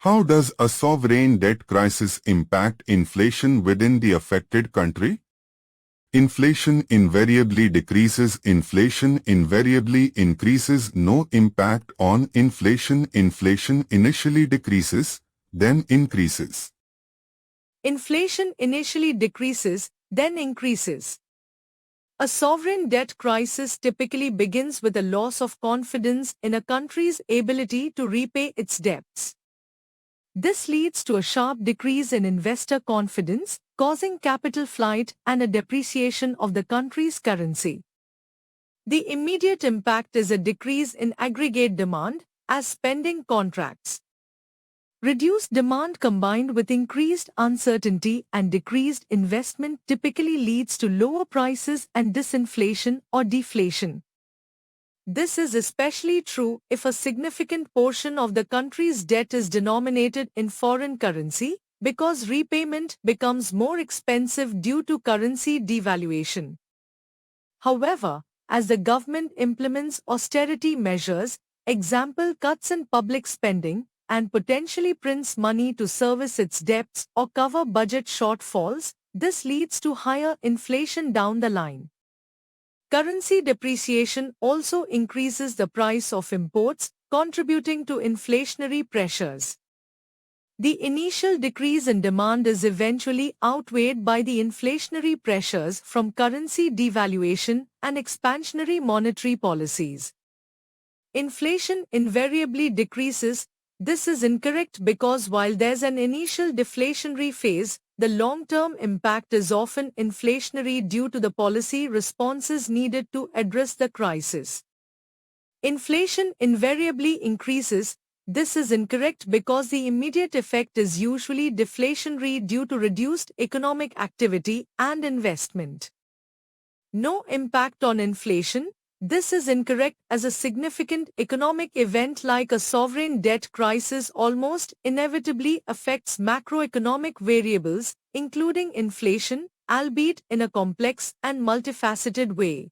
How does a sovereign debt crisis impact inflation within the affected country? Inflation invariably decreases. Inflation invariably increases. No impact on inflation. Inflation initially decreases, then increases. Inflation initially decreases, then increases. A sovereign debt crisis typically begins with a loss of confidence in a country's ability to repay its debts. This leads to a sharp decrease in investor confidence, causing capital flight and a depreciation of the country's currency. The immediate impact is a decrease in aggregate demand as spending contracts. Reduced demand combined with increased uncertainty and decreased investment typically leads to lower prices and disinflation or deflation. This is especially true if a significant portion of the country's debt is denominated in foreign currency, because repayment becomes more expensive due to currency devaluation. However, as the government implements austerity measures, example cuts in public spending, and potentially prints money to service its debts or cover budget shortfalls, this leads to higher inflation down the line. Currency depreciation also increases the price of imports, contributing to inflationary pressures. The initial decrease in demand is eventually outweighed by the inflationary pressures from currency devaluation and expansionary monetary policies. Inflation invariably decreases. This is incorrect because while there's an initial deflationary phase, the long-term impact is often inflationary due to the policy responses needed to address the crisis. Inflation invariably increases. This is incorrect because the immediate effect is usually deflationary due to reduced economic activity and investment. No impact on inflation. This is incorrect as a significant economic event like a sovereign debt crisis almost inevitably affects macroeconomic variables, including inflation, albeit in a complex and multifaceted way.